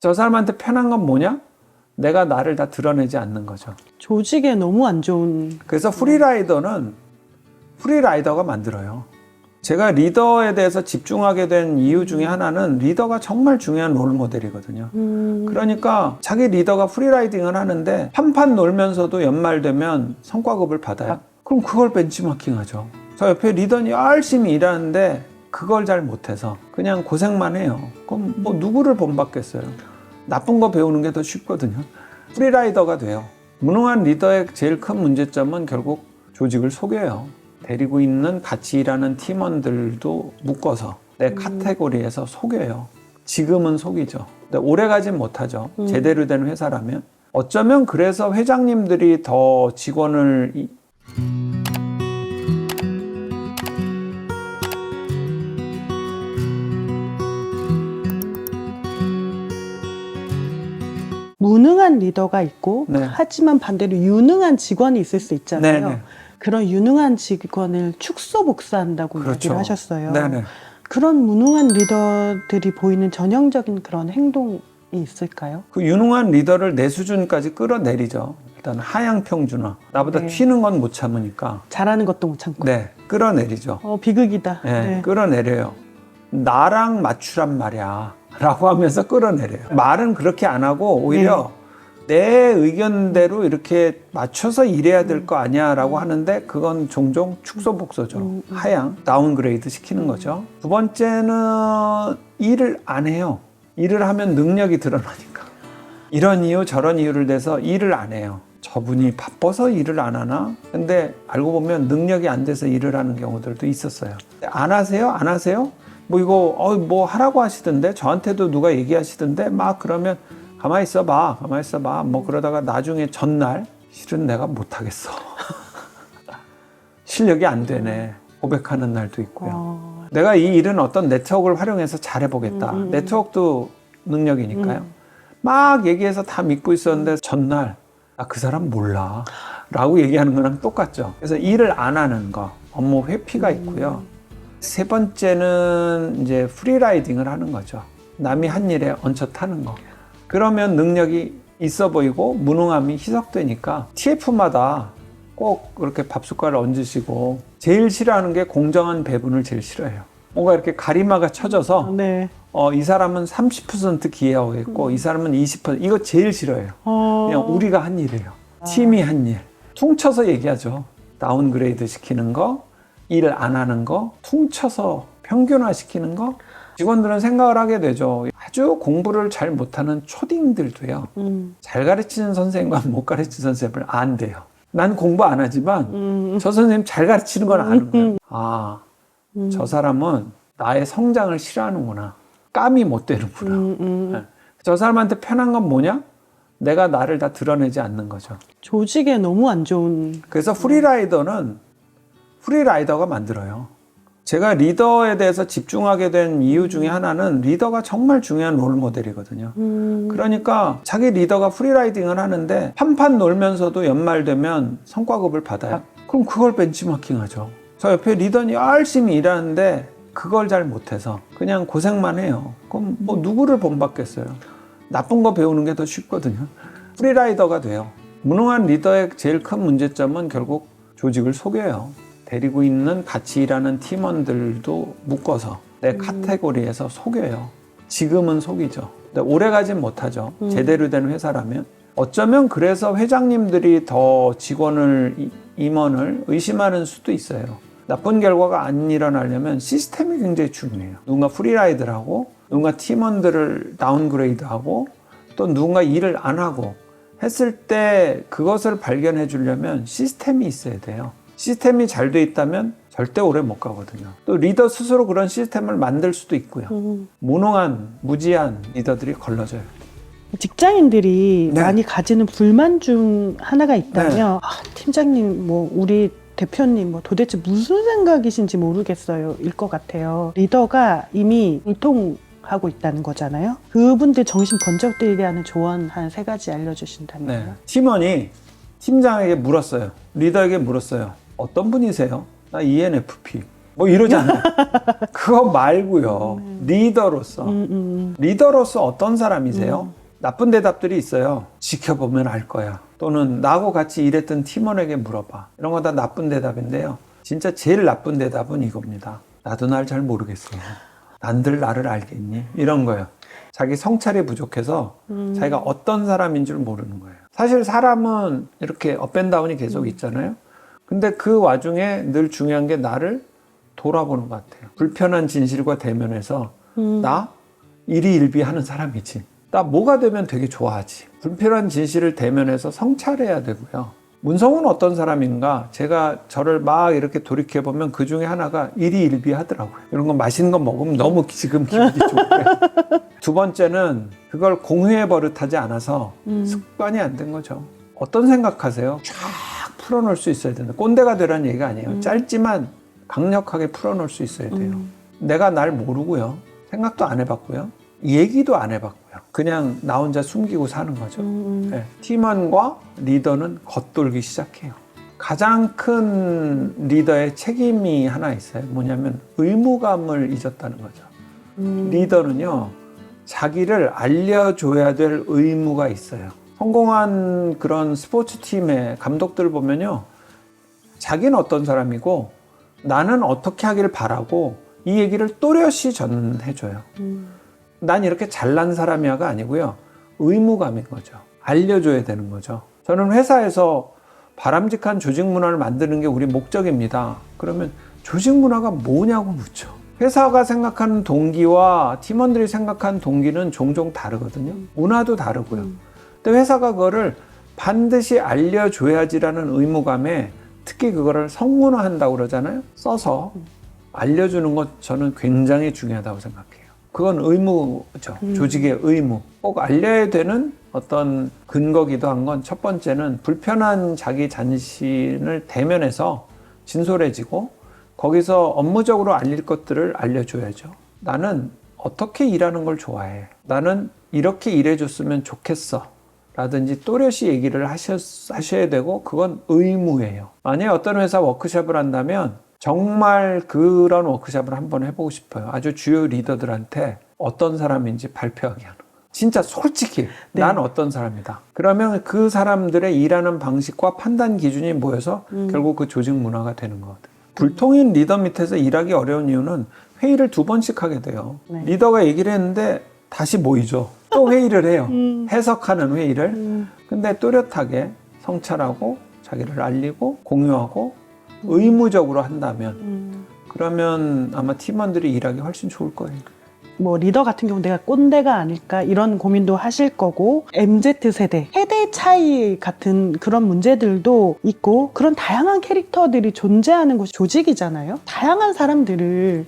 저 사람한테 편한 건 뭐냐? 내가 나를 다 드러내지 않는 거죠. 조직에 너무 안 좋은. 그래서 프리라이더는 프리라이더가 만들어요. 제가 리더에 대해서 집중하게 된 이유 중에 하나는 리더가 정말 중요한 롤 모델이거든요. 그러니까 자기 리더가 프리라이딩을 하는데 한판 놀면서도 연말 되면 성과급을 받아요. 그럼 그걸 벤치마킹 하죠. 저 옆에 리더는 열심히 일하는데 그걸 잘 못해서 그냥 고생만 해요. 그럼 뭐 누구를 본받겠어요? 나쁜 거 배우는 게 더 쉽거든요. 프리라이더가 돼요. 무능한 리더의 제일 큰 문제점은 결국 조직을 속여요. 데리고 있는 같이 일하는 팀원들도 묶어서 내 카테고리에서 속여요. 지금은 속이죠. 근데 오래 가진 못하죠. 제대로 된 회사라면. 어쩌면 그래서 회장님들이 더 직원을 무능한 리더가 있고 네. 하지만 반대로 유능한 직원이 있을 수 있잖아요. 네네. 그런 유능한 직원을 축소 복사한다고 그렇죠. 얘기를 하셨어요. 네네. 그런 무능한 리더들이 보이는 전형적인 그런 행동이 있을까요? 그 유능한 리더를 내 수준까지 끌어내리죠. 일단 하향 평준화. 나보다 네. 튀는 건 못 참으니까. 잘하는 것도 못 참고. 네, 끌어내리죠. 비극이다. 네, 네. 끌어내려요. 나랑 맞추란 말이야 라고 하면서 끌어내려요. 말은 그렇게 안 하고 오히려 내 의견대로 이렇게 맞춰서 일해야 될 거 아니야 라고 하는데 그건 종종 축소복소죠. 하향, 다운그레이드 시키는 거죠. 두 번째는 일을 안 해요. 일을 하면 능력이 드러나니까. 이런 이유 저런 이유를 대서 일을 안 해요. 저분이 바빠서 일을 안 하나? 근데 알고 보면 능력이 안 돼서 일을 하는 경우들도 있었어요. 안 하세요? 안 하세요? 뭐 이거 뭐 하라고 하시던데 저한테도 누가 얘기하시던데 막 그러면 가만히 있어봐 뭐 그러다가 나중에 전날 실은 내가 못하겠어. 실력이 안 되네 고백하는 날도 있고요. 내가 이 일은 어떤 네트워크를 활용해서 잘해보겠다. 네트워크도 능력이니까요. 막 얘기해서 다 믿고 있었는데 전날 그 사람 몰라 라고 얘기하는 거랑 똑같죠. 그래서 일을 안 하는 거, 업무 회피가 있고요. 세 번째는 이제 프리라이딩을 하는 거죠. 남이 한 일에 얹혀 타는 거. 그러면 능력이 있어 보이고 무능함이 희석되니까 TF마다 꼭 그렇게 밥숟가락을 얹으시고 제일 싫어하는 게 공정한 배분을 제일 싫어해요. 뭔가 이렇게 가리마가 쳐져서 네. 이 사람은 30% 기여하겠고 이 사람은 20% 이거 제일 싫어해요. 그냥 우리가 한 일이에요. 팀이 한 일. 퉁쳐서 얘기하죠. 다운그레이드 시키는 거, 일을 안 하는 거, 퉁쳐서 평균화 시키는 거. 직원들은 생각을 하게 되죠. 아주 공부를 잘 못하는 초딩들도요. 잘 가르치는 선생님과 못 가르치는 선생님을 안 돼요. 난 공부 안 하지만 저 선생님 잘 가르치는 건 아는 거예요. 저 사람은 나의 성장을 싫어하는구나. 감이 못 되는구나. 네. 저 사람한테 편한 건 뭐냐? 내가 나를 다 드러내지 않는 거죠. 조직에 너무 안 좋은. 그래서 프리라이더는 프리라이더가 만들어요. 제가 리더에 대해서 집중하게 된 이유 중에 하나는 리더가 정말 중요한 롤 모델이거든요. 그러니까 자기 리더가 프리라이딩을 하는데 한판 놀면서도 연말 되면 성과급을 받아요. 그럼 그걸 벤치마킹 하죠. 저 옆에 리더는 열심히 일하는데 그걸 잘 못해서 그냥 고생만 해요. 그럼 뭐 누구를 본받겠어요? 나쁜 거 배우는 게 더 쉽거든요. 프리라이더가 돼요. 무능한 리더의 제일 큰 문제점은 결국 조직을 속여요. 데리고 있는 같이 일하는 팀원들도 묶어서 내 카테고리에서 속여요. 지금은 속이죠. 근데 오래 가진 못하죠. 제대로 된 회사라면. 어쩌면 그래서 회장님들이 더 임원을 의심하는 수도 있어요. 나쁜 결과가 안 일어나려면 시스템이 굉장히 중요해요. 누군가 프리라이드를 하고 누군가 팀원들을 다운그레이드하고 또 누군가 일을 안 하고 했을 때 그것을 발견해 주려면 시스템이 있어야 돼요. 시스템이 잘 돼 있다면 절대 오래 못 가거든요. 또 리더 스스로 그런 시스템을 만들 수도 있고요. 무능한, 무지한 리더들이 걸러져요. 직장인들이 네. 많이 가지는 불만 중 하나가 있다면 팀장님, 우리 대표님 도대체 무슨 생각이신지 모르겠어요 일 것 같아요. 리더가 이미 불통하고 있다는 거잖아요. 그분들 정신 번쩍들게 하는 조언 한 3가지 알려주신다면요. 네. 팀원이 팀장에게 물었어요. 리더에게 물었어요. 어떤 분이세요? 나 ENFP. 뭐 이러잖아요. 그거 말고요. 리더로서. 리더로서 어떤 사람이세요? 나쁜 대답들이 있어요. 지켜보면 알 거야. 또는 나하고 같이 일했던 팀원에게 물어봐. 이런 거 다 나쁜 대답인데요. 진짜 제일 나쁜 대답은 이겁니다. 나도 날 잘 모르겠어. 난들 나를 알겠니? 이런 거예요. 자기 성찰이 부족해서 자기가 어떤 사람인 줄 모르는 거예요. 사실 사람은 이렇게 업앤다운이 계속 있잖아요. 근데 그 와중에 늘 중요한 게 나를 돌아보는 것 같아요. 불편한 진실과 대면해서 나 일희일비하는 사람이지. 나 뭐가 되면 되게 좋아하지. 불편한 진실을 대면해서 성찰해야 되고요. 문성은 어떤 사람인가? 제가 저를 막 이렇게 돌이켜보면 그 중에 하나가 일희일비하더라고요. 이런 거 맛있는 거 먹으면 너무 지금 기분이 좋고요. 두 번째는 그걸 공유해 버릇하지 않아서 습관이 안 된 거죠. 어떤 생각하세요? 쫙 풀어놓을 수 있어야 된다. 꼰대가 되라는 얘기가 아니에요. 짧지만 강력하게 풀어놓을 수 있어야 돼요. 내가 날 모르고요. 생각도 안 해봤고요. 얘기도 안 해봤고요. 그냥 나 혼자 숨기고 사는 거죠. 네. 팀원과 리더는 겉돌기 시작해요. 가장 큰 리더의 책임이 하나 있어요. 뭐냐면 의무감을 잊었다는 거죠. 리더는요, 자기를 알려줘야 될 의무가 있어요. 성공한 그런 스포츠팀의 감독들 보면요, 자기는 어떤 사람이고 나는 어떻게 하기를 바라고 이 얘기를 또렷이 전해줘요. 난 이렇게 잘난 사람이야가 아니고요, 의무감인 거죠. 알려줘야 되는 거죠. 저는 회사에서 바람직한 조직 문화를 만드는 게 우리 목적입니다. 그러면 조직 문화가 뭐냐고 묻죠. 회사가 생각하는 동기와 팀원들이 생각하는 동기는 종종 다르거든요. 문화도 다르고요. 근데 회사가 그거를 반드시 알려줘야지라는 의무감에 특히 그거를 성문화한다고 그러잖아요. 써서 알려주는 것 저는 굉장히 중요하다고 생각해요. 그건 의무죠. 조직의 의무. 꼭 알려야 되는 어떤 근거기도 한 건 첫 번째는 불편한 자기 자신을 대면해서 진솔해지고 거기서 업무적으로 알릴 것들을 알려줘야죠. 나는 어떻게 일하는 걸 좋아해. 나는 이렇게 일해줬으면 좋겠어. 라든지 또렷이 얘기를 하셔야 되고 그건 의무예요. 만약에 어떤 회사 워크숍을 한다면 정말 그런 워크숍을 한번 해보고 싶어요. 아주 주요 리더들한테 어떤 사람인지 발표하게 하는 거예요. 진짜 솔직히 네. 난 어떤 사람이다. 그러면 그 사람들의 일하는 방식과 판단 기준이 모여서 결국 그 조직 문화가 되는 거거든요. 불통인 리더 밑에서 일하기 어려운 이유는 회의를 2번씩 하게 돼요. 네. 리더가 얘기를 했는데 다시 모이죠. 또 회의를 해요. 해석하는 회의를. 근데 또렷하게 성찰하고 자기를 알리고 공유하고 의무적으로 한다면 그러면 아마 팀원들이 일하기 훨씬 좋을 거예요. 뭐 리더 같은 경우 내가 꼰대가 아닐까 이런 고민도 하실 거고, MZ세대 세대 차이 같은 그런 문제들도 있고, 그런 다양한 캐릭터들이 존재하는 곳이 조직이잖아요. 다양한 사람들을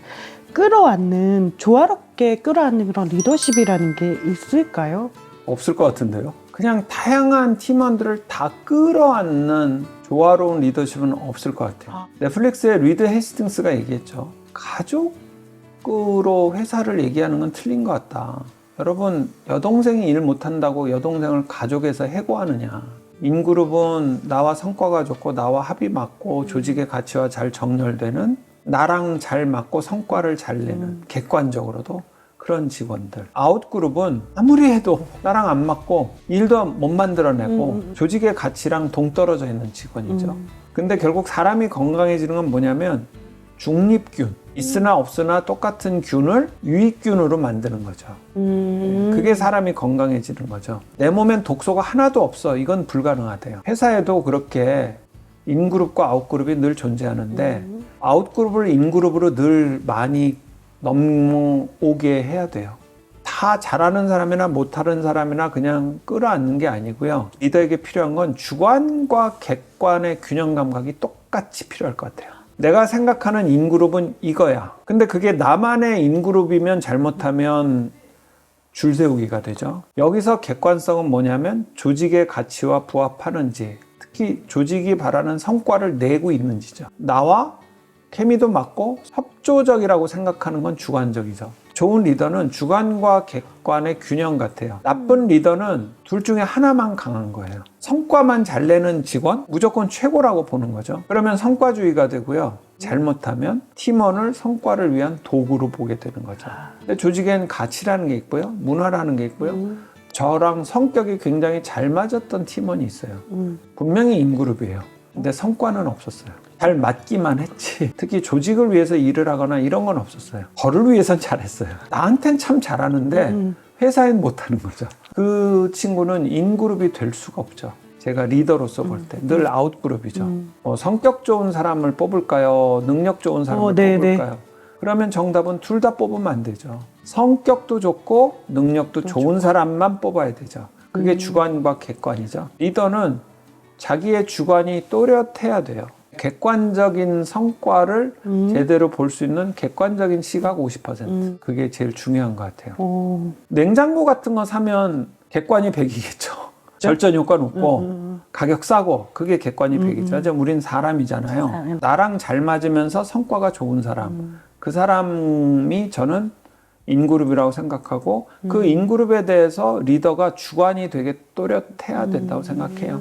끌어안는, 조화롭게 끌어안는 그런 리더십이라는 게 있을까요? 없을 것 같은데요. 그냥 다양한 팀원들을 다 끌어안는 조화로운 리더십은 없을 것 같아요. 넷플릭스의 리드 헤스팅스가 얘기했죠. 가족으로 회사를 얘기하는 건 틀린 것 같다. 여러분, 여동생이 일 못한다고 여동생을 가족에서 해고하느냐. 인그룹은 나와 성과가 좋고 나와 합이 맞고 조직의 가치와 잘 정렬되는, 나랑 잘 맞고 성과를 잘 내는, 객관적으로도 그런 직원들. 아웃그룹은 아무리 해도 나랑 안 맞고 일도 못 만들어내고 조직의 가치랑 동떨어져 있는 직원이죠. 근데 결국 사람이 건강해지는 건 뭐냐면 중립균, 있으나 없으나 똑같은 균을 유익균으로 만드는 거죠. 그게 사람이 건강해지는 거죠. 내 몸엔 독소가 하나도 없어. 이건 불가능하대요. 회사에도 그렇게 인그룹과 아웃그룹이 늘 존재하는데 아웃그룹을 인그룹으로 늘 많이 넘어오게 해야 돼요. 다 잘하는 사람이나 못하는 사람이나 그냥 끌어안는 게 아니고요. 리더에게 필요한 건 주관과 객관의 균형 감각이 똑같이 필요할 것 같아요. 내가 생각하는 인그룹은 이거야. 근데 그게 나만의 인그룹이면 잘못하면 줄 세우기가 되죠. 여기서 객관성은 뭐냐면 조직의 가치와 부합하는지, 특히 조직이 바라는 성과를 내고 있는지죠. 나와 케미도 맞고 협조적이라고 생각하는 건 주관적이죠. 좋은 리더는 주관과 객관의 균형 같아요. 나쁜 리더는 둘 중에 하나만 강한 거예요. 성과만 잘 내는 직원 무조건 최고라고 보는 거죠. 그러면 성과주의가 되고요. 잘못하면 팀원을 성과를 위한 도구로 보게 되는 거죠. 근데 조직엔 가치라는 게 있고요. 문화라는 게 있고요. 저랑 성격이 굉장히 잘 맞았던 팀원이 있어요. 분명히 인그룹이에요. 근데 성과는 없었어요. 잘 맞기만 했지. 특히 조직을 위해서 일을 하거나 이런 건 없었어요. 저를 위해선 잘했어요. 나한텐 참 잘하는데 회사엔 못하는 거죠. 그 친구는 인그룹이 될 수가 없죠. 제가 리더로서 볼 때 늘 아웃그룹이죠. 성격 좋은 사람을 뽑을까요? 능력 좋은 사람을 뽑을까요? 그러면 정답은 둘 다 뽑으면 안 되죠. 성격도 좋고 능력도 좋은 사람만 뽑아야 되죠. 그게 주관과 객관이죠. 리더는 자기의 주관이 또렷해야 돼요. 객관적인 성과를 제대로 볼 수 있는 객관적인 시각 50%. 그게 제일 중요한 것 같아요. 냉장고 같은 거 사면 객관이 100이겠죠. 절전 효과 높고 가격 싸고 그게 객관이 100이죠. 하지만 우린 사람이잖아요. 나랑 잘 맞으면서 성과가 좋은 사람. 그 사람이 저는 인그룹이라고 생각하고 그 인그룹에 대해서 리더가 주관이 되게 또렷해야 된다고 생각해요.